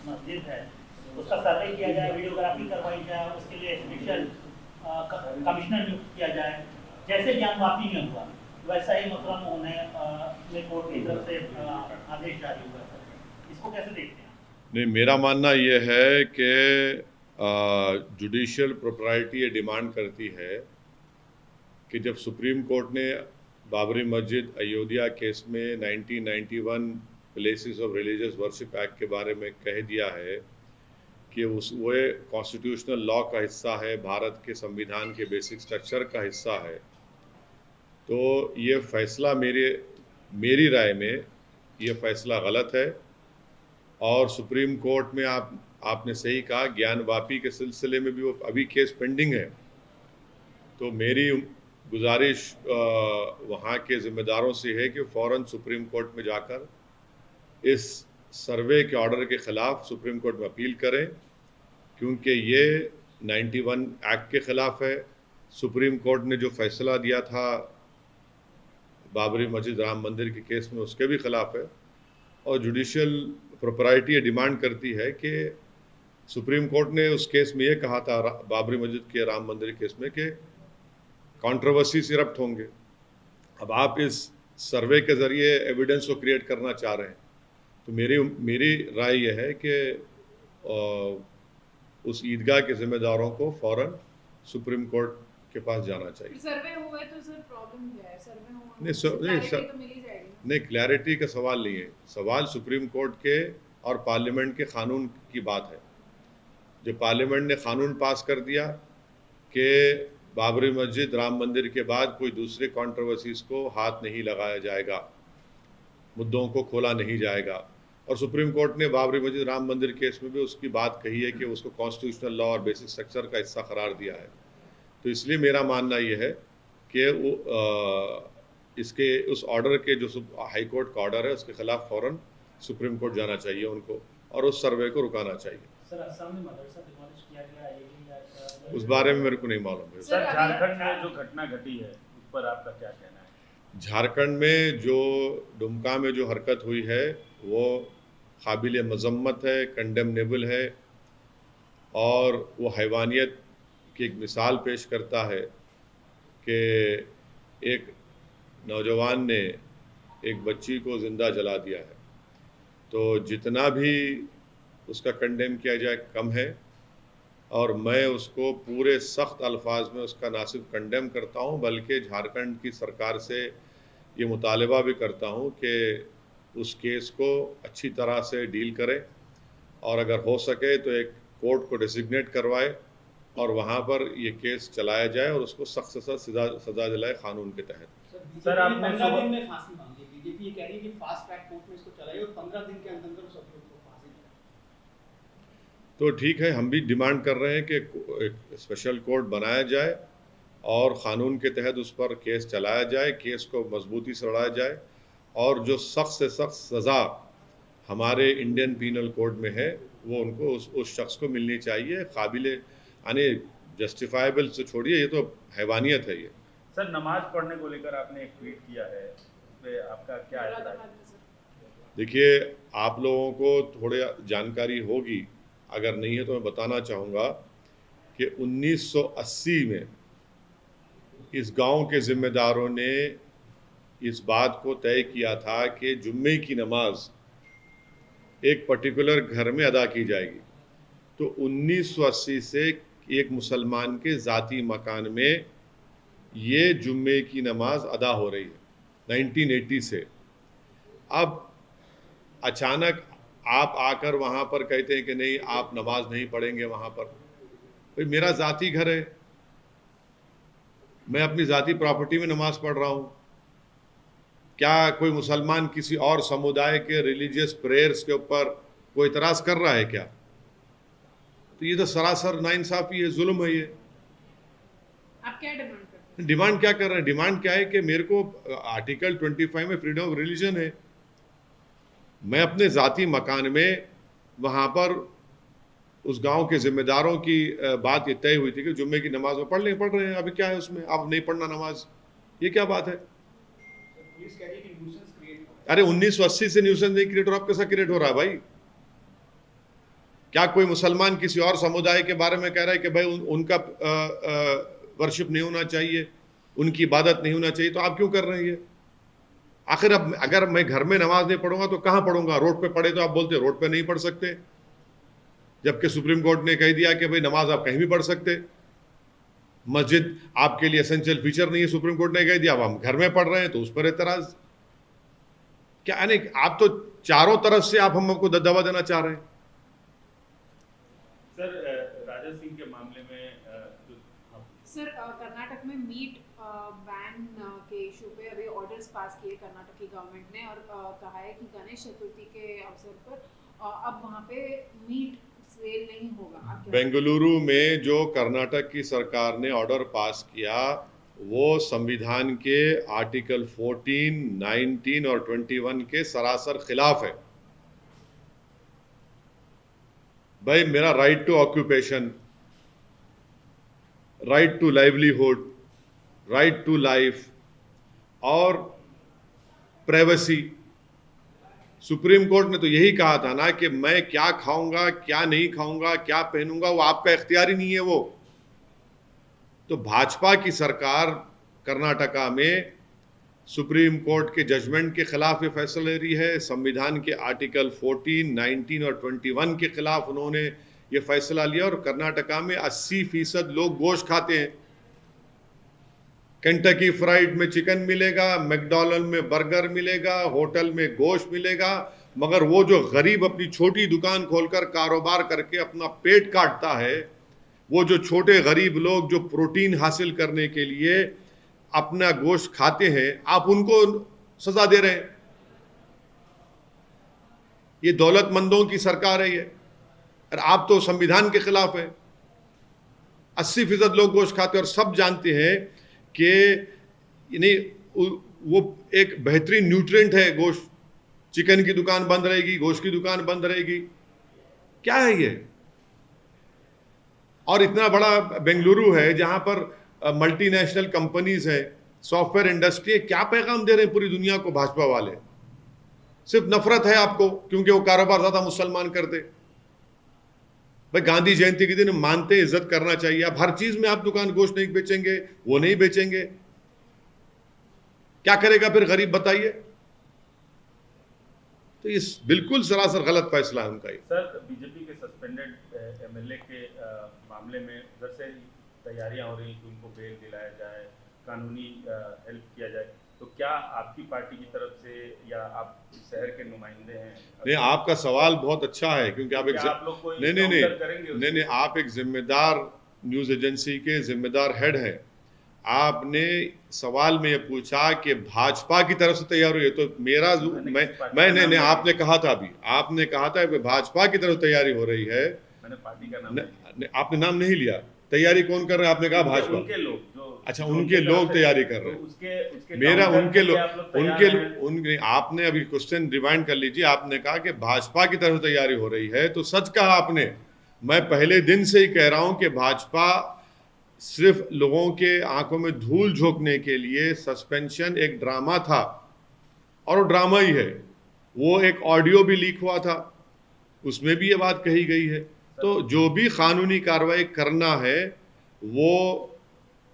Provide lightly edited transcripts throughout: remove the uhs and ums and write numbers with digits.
मस्जिद है उसका सर्वे किया जाए, वीडियोग्राफी करवाई जाए, उसके लिए स्पेशल कमिश्नर नियुक्त किया जाए, जैसे ज्ञान वापी में हुआ वैसा ही मतलब उन्हें कोर्ट की तरफ से आदेश जारी हुआ है। इसको कैसे देखते हैं? नहीं, मेरा मानना यह है कि जुडिशियल प्रोप्राइटी ये डिमांड करती है कि जब सुप्रीम कोर्ट ने बाबरी मस्जिद अयोध्या केस में 1991 places of religious worship act के बारे में कह दिया है कि वो कॉन्स्टिट्यूशनल लॉ का हिस्सा है, भारत के संविधान के बेसिक स्ट्रक्चर का हिस्सा है, तो ये फैसला मेरी राय में ये फैसला गलत है। और सुप्रीम कोर्ट में आपने सही कहा, ज्ञान वापी के सिलसिले में भी वो अभी केस पेंडिंग है। तो मेरी गुजारिश वहाँ के ज़िम्मेदारों से है कि फ़ौरन सुप्रीम कोर्ट में जाकर इस सर्वे के ऑर्डर के ख़िलाफ़ सुप्रीम कोर्ट में अपील करें, क्योंकि ये 91 एक्ट के ख़िलाफ़ है। सुप्रीम कोर्ट ने जो फैसला दिया था बाबरी मस्जिद राम मंदिर के केस में उसके भी ख़िलाफ़ है। और जुडिशियल प्रोप्राइटी डिमांड करती है कि सुप्रीम कोर्ट ने उस केस में ये कहा था बाबरी मस्जिद के राम मंदिर केस में कि कंट्रोवर्सी इरप्ट होंगे। अब आप इस सर्वे के ज़रिए एविडेंस को क्रिएट करना चाह रहे हैं, तो मेरी राय यह है कि उस ईदगाह के ज़िम्मेदारों को फ़ौरन सुप्रीम कोर्ट के पास जाना चाहिए। सर्वे हुआ तो सर प्रॉब्लम क्या है? सर्वे हुआ नहीं, तो मिल ही जाएगी। नहीं, क्लैरिटी का सवाल नहीं है, सवाल सुप्रीम कोर्ट के और पार्लियामेंट के कानून की बात है। जो पार्लियामेंट ने कानून पास कर दिया कि बाबरी मस्जिद राम मंदिर के बाद कोई दूसरे कंट्रोवर्सीज को हाथ नहीं लगाया जाएगा, मुद्दों को खोला नहीं जाएगा। और सुप्रीम कोर्ट ने बाबरी मस्जिद राम मंदिर केस में भी उसकी बात कही है कि उसको कॉन्स्टिट्यूशनल लॉ और बेसिक स्ट्रक्चर का हिस्सा करार दिया है। तो इसलिए मेरा मानना यह है कि वो इसके उस ऑर्डर के जो हाई कोर्ट का ऑर्डर है उसके खिलाफ फ़ौरन सुप्रीम कोर्ट जाना चाहिए उनको और उस सर्वे को रुकाना चाहिए। सर, असम में मदरसा डिमोलिश किया गया, उस बारे में मेरे को नहीं मालूम है। सर, झारखंड में जो घटना घटी है उस पर आपका क्या कहना है? झारखंड में जो दुमका में जो हरकत हुई है वो काबिल मजम्मत है, कंडेमनेबल है, और वो हैवानियत की एक मिसाल पेश करता है कि एक नौजवान ने एक बच्ची को ज़िंदा जला दिया है। तो जितना भी उसका कंडेम किया जाए कम है, और मैं उसको पूरे सख्त अल्फाज में उसका ना सिर्फ कंडेम करता हूँ बल्कि झारखंड की सरकार से ये मुतालबा भी करता हूँ कि उस केस को अच्छी तरह से डील करें, और अगर हो सके तो एक कोर्ट को डेसिग्नेट करवाए और वहाँ पर ये केस चलाया जाए और उसको सख्त से सख्त सजा दिलाए कानून के तहत। सर, आपने 15 दिन में फांसी मांगी, बीजेपी ये कह रही है कि फास्ट ट्रैक कोर्ट में इसको चलाइए और 15 दिन के अंदर सब लोगों को फांसी दें। तो ठीक है, हम भी डिमांड कर रहे हैं कि एक स्पेशल कोर्ट बनाया जाए और क़ानून के तहत उस पर केस चलाया जाए, केस को मजबूती से लड़ाया जाए, और जो सख्त से सख्त सज़ा हमारे इंडियन पीनल कोड में है वो उनको उस शख्स को मिलनी चाहिए। काबिल यानी जस्टिफाइबल से छोड़िए, ये तो हैवानियत है ये। सर, नमाज पढ़ने को लेकर आपने एक ट्वीट किया है, उस पर आपका क्या है? देखिए, आप लोगों को थोड़ी जानकारी होगी, अगर नहीं है तो मैं बताना चाहूँगा कि 1980 में इस गांव के ज़िम्मेदारों ने इस बात को तय किया था कि जुम्मे की नमाज एक पर्टिकुलर घर में अदा की जाएगी। तो 1980 से एक मुसलमान के ज़ाती मकान में ये जुम्मे की नमाज अदा हो रही है 1980 से। अब अचानक आप आकर वहाँ पर कहते हैं कि नहीं, आप नमाज नहीं पढ़ेंगे वहाँ पर। भाई, मेरा ज़ाती घर है, मैं अपनी ज़ाती प्रॉपर्टी में नमाज पढ़ रहा हूँ। क्या कोई मुसलमान किसी और समुदाय के रिलीजियस प्रेयर्स के ऊपर कोई इतराज़ कर रहा है क्या? तो ये तो सरासर नाइंसाफ़ी है, जुल्म है ये। आप क्या डिमांड करते हैं? डिमांड क्या कर रहे हैं? डिमांड क्या है कि मेरे को आर्टिकल 25 में फ्रीडम ऑफ रिलीजन है, मैं अपने ज़ाती मकान में वहाँ पर उस गांव के ज़िम्मेदारों की बात ये तय हुई थी कि जुम्मे की नमाज वो पढ़ रहे हैं। अभी क्या है उसमें, आप नहीं पढ़ना नमाज, ये क्या बात है? अरे 1980 से न्यूसेंस नहीं क्रिएट हो रहा, अब कैसा क्रिएट हो रहा है भाई? क्या कोई मुसलमान किसी और समुदाय के बारे में कह रहा है कि भाई उनका वर्शिप नहीं होना चाहिए, उनकी इबादत नहीं होना चाहिए, तो आप क्यों कर रहे हैं ये? आखिर अब अगर मैं घर में नमाज नहीं पढ़ूंगा तो कहाँ पढ़ूंगा? रोड पे पढ़े तो आप बोलते रोड पे नहीं पढ़ सकते, जबकि सुप्रीम कोर्ट ने कह दिया कि भाई नमाज आप कहीं भी पढ़ सकते। मस्जिद आपके लिए एसेंशियल फीचर नहीं है, सुप्रीम कोर्ट ने कह दिया, अब हम घर में पढ़ रहे हैं तो उस पर एतराज। क्या नहीं, आप तो चारों तरफ से आप हमको दबा देना चाह रहे हैं। सर राजा सिंह के मामले में सर कर्नाटक में मीट बैन के इशू पे अभी ऑर्डर्स पास किए कर्नाटक की गवर्नमेंट ने, और कहा है कि गणेश चतुर्थी के अवसर पर अब वहाँ पे मीट सेल नहीं होगा। बेंगलुरु में जो कर्नाटक की सरकार ने ऑर्डर पास किया वो संविधान के आर्टिकल 14, 19 और 21 के सरासर खिलाफ है। भाई मेरा right to occupation, right to livelihood, right to life और प्राइवेसी, सुप्रीम कोर्ट ने तो यही कहा था ना कि मैं क्या खाऊंगा, क्या नहीं खाऊंगा, क्या पहनूंगा, वो आपका इख्तियार ही नहीं है वो। तो भाजपा की सरकार कर्नाटका में सुप्रीम कोर्ट के जजमेंट के खिलाफ ये फैसला ले रही है, संविधान के आर्टिकल 14, 19 और 21 के खिलाफ उन्होंने ये फैसला लिया। और कर्नाटका में 80% लोग गोश्त खाते हैं। केंटकी फ्राइड में चिकन मिलेगा, मैकडॉनल्ड में बर्गर मिलेगा, होटल में गोश्त मिलेगा, मगर वो जो गरीब अपनी छोटी दुकान खोलकर कारोबार करके अपना पेट काटता है, वो जो छोटे गरीब लोग जो प्रोटीन हासिल करने के लिए अपना गोश्त खाते हैं, आप उनको सजा दे रहे हैं। ये दौलतमंदों की सरकार है ये, और आप तो संविधान के खिलाफ है। 80% लोग गोश्त खाते हैं और सब जानते हैं कि नहीं वो एक बेहतरीन न्यूट्रिएंट है गोश्त। चिकन की दुकान बंद रहेगी, गोश्त की दुकान बंद रहेगी, क्या है ये? और इतना बड़ा बेंगलुरु है जहां पर मल्टीनेशनल कंपनीज है, सॉफ्टवेयर इंडस्ट्री है, क्या पैगाम दे रहे हैं पूरी दुनिया को भाजपा वाले? सिर्फ नफरत है आपको क्योंकि वो कारोबार ज्यादा मुसलमान करते। भाई गांधी जयंती के दिन मानते इज्जत करना चाहिए। आप हर चीज में आप दुकान गोश्त नहीं बेचेंगे, वो नहीं बेचेंगे, क्या करेगा फिर गरीब बताइए? तो ये बिल्कुल सरासर गलत फैसला है उनका। सर बीजेपी के सस्पेंडेड एमएलए के मामले में उधर से तैयारियां हो रही कि उनको बेल दिलाया जाए, कानूनी हेल्प किया जाए, तो क्या आपकी पार्टी की तरफ से या आप शहर के नुमाइंदे हैं? नहीं, आपका सवाल बहुत अच्छा है क्योंकि आप लोग कोई नहीं, आप एक जिम्मेदार न्यूज एजेंसी के जिम्मेदार हेड हैं। आपने सवाल में ये पूछा कि भाजपा की तरफ से तैयार हुई है, तो मेरा मैं नहीं, आपने कहा था अभी, आपने कहा था कि भाजपा की तरफ तैयारी हो रही है। मैंने पार्टी का नाम आपने नाम नहीं लिया। तैयारी कौन कर रहे हैं? आपने कहा भाजपा। उनके लोग जो, अच्छा, उनके लोग तैयारी कर रहे हैं। उसके मेरा उनके लोग आपने अभी क्वेश्चन रिवाइंड कर लीजिए। आपने कहा कि भाजपा की तरफ तैयारी हो रही है, तो सच कहा आपने। मैं पहले दिन से ही कह रहा हूं कि भाजपा सिर्फ लोगों के आंखों में धूल झोंकने के लिए सस्पेंशन एक ड्रामा था, और वो ड्रामा ही है। वो एक ऑडियो भी लीक हुआ था, उसमें भी ये बात कही गई है। तो जो भी कानूनी कार्रवाई करना है वो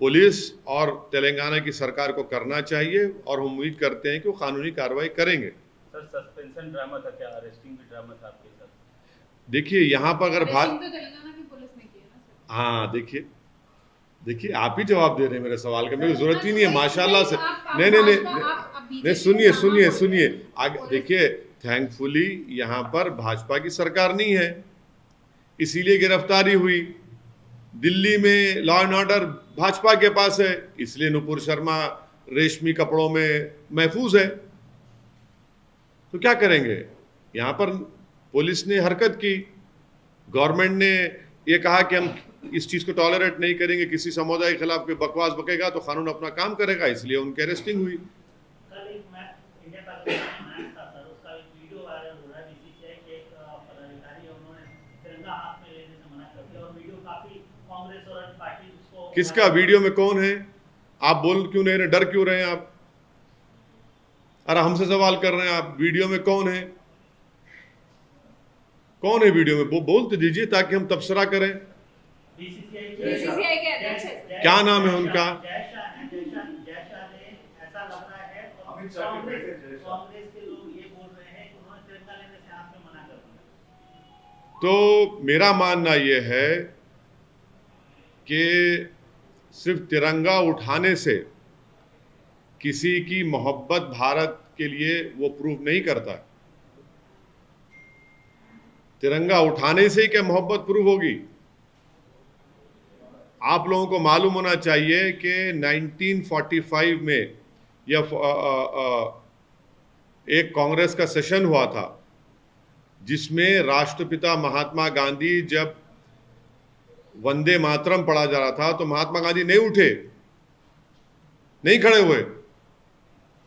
पुलिस और तेलंगाना की सरकार को करना चाहिए, और हम उम्मीद करते हैं कि वो कानूनी कार्रवाई करेंगे। सर सस्पेंशन ड्रामा था, क्या अरेस्टिंग भी ड्रामा था आपके साथ? देखिए यहाँ पर अगर तेलंगाना की पुलिस ने किया ना सर। हाँ, देखिए आप ही जवाब दे रहे हैं मेरे सवाल का, मेरी जरूरत ही नहीं है माशाल्लाह से। नहीं, सुनिए आगे देखिए। थैंकफुली यहाँ पर भाजपा की सरकार नहीं है, इसीलिए गिरफ्तारी हुई। दिल्ली में लॉ एंड ऑर्डर भाजपा के पास है, इसलिए नुपुर शर्मा रेशमी कपड़ों में महफूज है। तो क्या करेंगे? यहाँ पर पुलिस ने हरकत की, गवर्नमेंट ने ये कहा कि हम इस चीज को टॉलरेट नहीं करेंगे, किसी समुदाय के खिलाफ कोई बकवास बकेगा तो कानून अपना काम करेगा, इसलिए उनकी अरेस्टिंग हुई। कल एक मैच इंडिया पाकिस्तान मैच था सर, उसका एक वीडियो वायरल हो रहा है बीसीसीआई के एक पदाधिकारी है, उन्होंने तिरंगा हाथ में लेने से मना कर दिया, और वीडियो काफी कांग्रेस और अन्य पार्टी उसको। किसका वीडियो में कौन है? आप बोल क्यों नहीं रहे, डर क्यों रहे हैं आप? अरे हमसे सवाल कर रहे हैं आप, वीडियो में कौन है? कौन है वीडियो में? वो बोल तो दीजिए ताकि हम तबसरा करें। बीसीसीआई के अध्यक्ष क्या नाम है उनका? जय शाह ने ऐसा लग रहा है कांग्रेस के लोग ये बोल रहे हैं कि उन्होंने तिरंगा लेने से हाथ में मना कर दिया। तो मेरा मानना यह है कि सिर्फ तिरंगा उठाने से किसी की मोहब्बत भारत के लिए वो प्रूव नहीं करता। तिरंगा उठाने से ही क्या मोहब्बत प्रूव होगी? आप लोगों को मालूम होना चाहिए कि 1945 में एक कांग्रेस का सेशन हुआ था जिसमें राष्ट्रपिता महात्मा गांधी जब वंदे मातरम पढ़ा जा रहा था तो महात्मा गांधी नहीं उठे, नहीं खड़े हुए।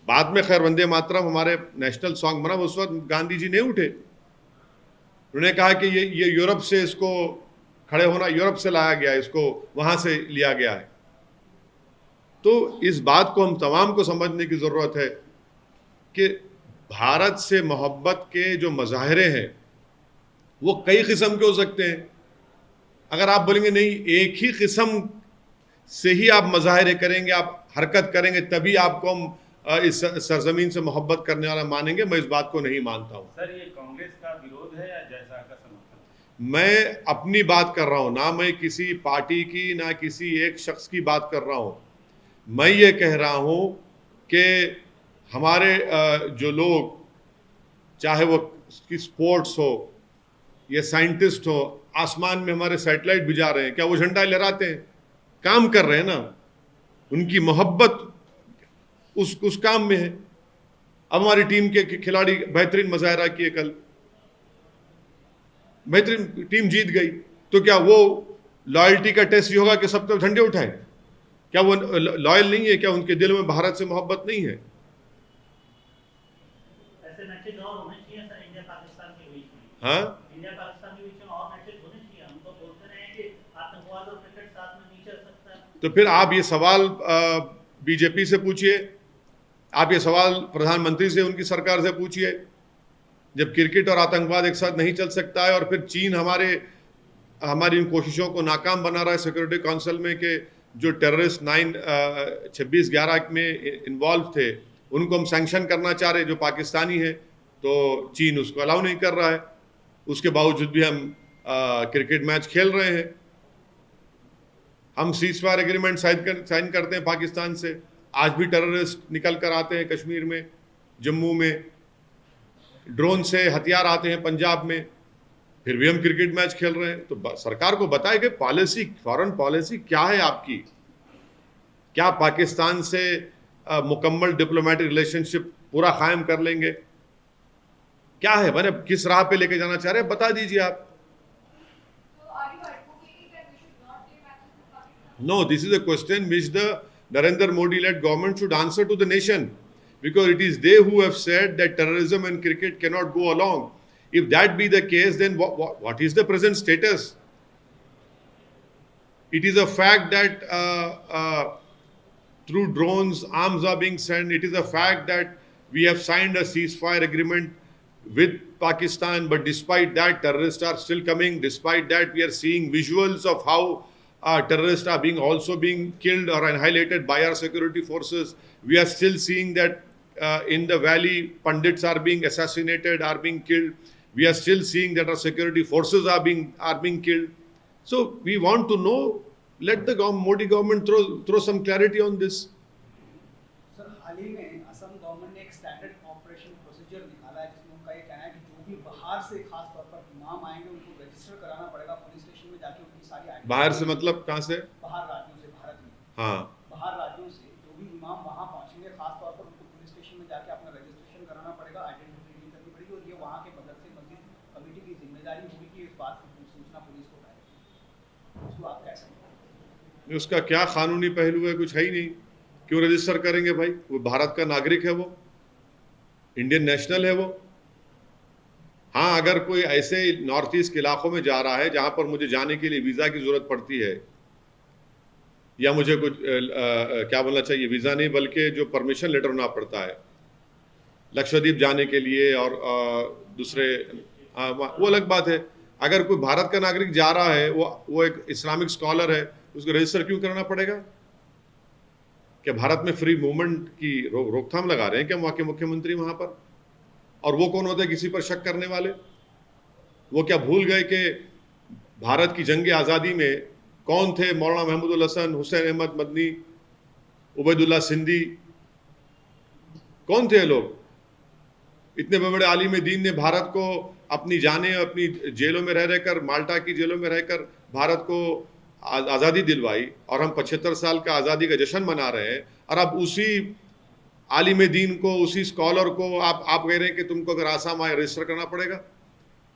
बाद में खैर वंदे मातरम हमारे नेशनल सॉन्ग बना, उस वक्त गांधी जी नहीं उठे। उन्होंने कहा कि ये यूरोप से इसको खड़े होना, यूरोप से लाया गया, इसको वहां से लिया गया है। तो इस बात को हम तमाम को समझने की जरूरत है कि भारत से मोहब्बत के जो मज़ाहिरे हैं वो कई किस्म के हो सकते हैं। अगर आप बोलेंगे नहीं एक ही किस्म से ही आप मज़ाहिरे करेंगे, आप हरकत करेंगे, तभी आपको हम इस सरजमीन से मोहब्बत करने वाला मानेंगे, मैं इस बात को नहीं मानता हूँ। सर, ये कांग्रेस का विरोध है या जयशाह का समर्थन? मैं अपनी बात कर रहा हूँ, ना मैं किसी पार्टी की ना किसी एक शख्स की बात कर रहा हूँ। मैं ये कह रहा हूँ कि हमारे जो लोग, चाहे वो स्पोर्ट्स हो या साइंटिस्ट हो, आसमान में हमारे सैटेलाइट भिजा रहे हैं, क्या वो झंडा लहराते हैं? काम कर रहे हैं ना, उनकी मोहब्बत उस काम में है। अब हमारी टीम के खिलाड़ी बेहतरीन मुजाहरा किए, कल बेहतरीन टीम जीत गई, तो क्या वो लॉयल्टी का टेस्ट ये होगा कि सब तो झंडे उठाएं? क्या वो लॉयल नहीं है? क्या उनके दिल में भारत से मोहब्बत नहीं है? ऐसे मैचेस और होने चाहिए सर इंडिया पाकिस्तान के बीच में। हाँ, इंडिया पाकिस्तान के बीच में और मैचेस होने चाहिए। हम तो बोलते रहे कि आतंकवाद और क्रिकेट साथ में नहीं चल सकता। तो फिर आप ये सवाल बीजेपी से पूछिए, आप ये सवाल प्रधानमंत्री से, उनकी सरकार से पूछिए। जब क्रिकेट और आतंकवाद एक साथ नहीं चल सकता है और फिर चीन हमारी इन कोशिशों को नाकाम बना रहा है सिक्योरिटी काउंसिल में कि जो टेररिस्ट 26/11 में इन्वॉल्व थे उनको हम सैंक्शन करना चाह रहे, जो पाकिस्तानी है, तो चीन उसको अलाउ नहीं कर रहा है। उसके बावजूद भी हम क्रिकेट मैच खेल रहे हैं। हम सीज़फायर एग्रीमेंट साइन करते हैं पाकिस्तान से, आज भी टेररिस्ट निकल कर आते हैं कश्मीर में, जम्मू में, ड्रोन से हथियार आते हैं पंजाब में, फिर भी हम क्रिकेट मैच खेल रहे हैं। तो सरकार को बताए कि पॉलिसी, फॉरेन पॉलिसी क्या है आपकी? क्या पाकिस्तान से मुकम्मल डिप्लोमेटिक रिलेशनशिप पूरा कायम कर लेंगे? क्या है, मैंने किस राह पे लेके जाना चाह रहे हैं, बता दीजिए आप। No, this is a question which the Narendra Modi-led government should answer to the nation, because it is they who have said that terrorism and cricket cannot go along. If that be the case, then what is the present status? It is a fact that through drones arms are being sent. It is a fact that we have signed a ceasefire agreement with Pakistan, but despite that terrorists are still coming. Despite that, we are seeing visuals of how terrorists are also being killed or annihilated by our security forces. We are still seeing that in the valley, Pandits are being assassinated, are being killed. We are still seeing that our security forces are being killed. So we want to know. Let the Modi government throw some clarity on this. Sir, हाल ही में Assam government ने एक standard operation procedure निकाला है जिसमें उनका ये कहना है कि जो भी बाहर से खास तौर पर इमाम आएंगे उनको रजिस्टर कराना पड़ेगा पुलिस स्टेशन में जाके, उनकी सारी आईडी। बाहर से मतलब कहाँ से? बाहर राज्यों से, भारत में। हाँ, बाहर राज्यों से जो भी इमाम वहाँ पहुँचेंगे खास तौर पर उनको पुलिस स्टेशन में जाके अपना रजिस्ट्रेशन कराना पड़ेगा, आइडेंटिटी रीडिंग करनी पड़ेगी, और ये वहाँ के मदरसे मस्जिद कमेटी की जिम्मेदारी होगी कि इस बात की सूचना पुलिस को पाए। उसको आप कैसे? उसका क्या कानूनी पहलू है? कुछ है ही नहीं। क्यों रजिस्टर करेंगे भाई? वो भारत का नागरिक है, वो इंडियन नेशनल है वो। हाँ, अगर कोई ऐसे नॉर्थ ईस्ट इलाकों में जा रहा है जहां पर मुझे जाने के लिए वीज़ा की ज़रूरत पड़ती है, या मुझे कुछ क्या बोलना चाहिए, वीज़ा नहीं बल्कि जो परमिशन लेटर होना पड़ता है लक्षद्वीप जाने के लिए और दूसरे वो अलग बात है। अगर कोई भारत का नागरिक जा रहा है, वो एक इस्लामिक स्कॉलर है, उसको रजिस्टर क्यों कराना पड़ेगा? क्या भारत में फ्री मूवमेंट की रोकथाम लगा रहे हैं क्या वहाँ के मुख्यमंत्री वहाँ पर? और वो कौन होता है किसी पर शक करने वाले? वो क्या भूल गए कि भारत की जंग आज़ादी में कौन थे? मौलाना महमूदुल हसन, हुसैन अहमद मदनी, उबैदुल्ला सिंधी, कौन थे लोग? इतने बड़े आलिम दीन ने भारत को अपनी जानें अपनी जेलों में रह रहकर, माल्टा की जेलों में रहकर भारत को आज़ादी दिलवाई, और हम 75 साल का आज़ादी का जश्न मना रहे हैं। और अब उसी आलिम दीन को, उसी स्कॉलर को आप कह रहे हैं कि तुमको अगर आसाम आए रजिस्टर करना पड़ेगा।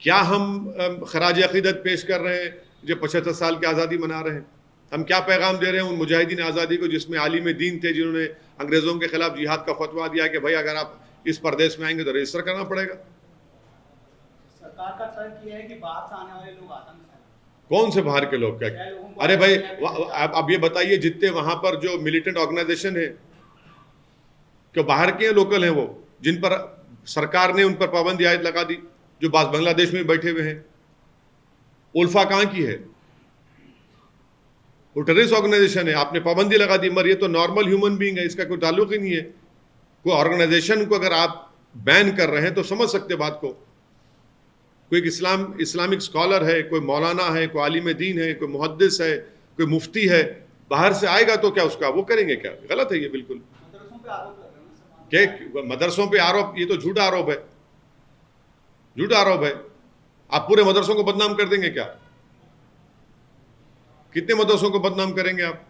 क्या हम खराज अकीदत पेश कर रहे हैं जो 75 साल की आज़ादी मना रहे हैं? हम क्या पैगाम दे रहे हैं उन मुजाहिदीन आज़ादी को जिसमें आलिम दीन थे, जिन्होंने अंग्रेज़ों के खिलाफ जिहाद का फतवा दिया कि भाई अगर आप इस प्रदेश में आएंगे तो रजिस्टर करना पड़ेगा। सरकार का तर्क ये है कि बाहर से आने वाले लोग आतंक फैलाते हैं। कौन से बाहर के लोग? क्या? अरे भाई अब ये बताइए, जितने वहां पर जो मिलिटेंट ऑर्गेनाइजेशन है, क्यों बाहर के लोकल हैं वो, जिन पर सरकार ने उन पर पाबंदी आयत लगा दी, जो बांग्लादेश में बैठे हुए हैं? उल्फा कहाँ की है? वो टेररिस्ट ऑर्गेनाइजेशन है, आपने पाबंदी लगा दी, मगर ये तो नॉर्मल ह्यूमन बीइंग है, इसका कोई ताल्लुक ही नहीं है। कोई ऑर्गेनाइजेशन को अगर आप बैन कर रहे हैं तो समझ सकते बात को। कोई इस्लामिक स्कॉलर है, कोई मौलाना है, कोई आलिम दीन है, कोई मुहद्दिस है, कोई मुफ्ती है, बाहर से आएगा तो क्या उसका वो करेंगे? क्या गलत है ये बिल्कुल। मदरसों पे आरोप लग रहे हैं सर। क्या मदरसों पे आरोप? ये तो झूठा आरोप है, झूठा आरोप है। आप पूरे मदरसों को बदनाम कर देंगे क्या? कितने मदरसों को बदनाम करेंगे आप?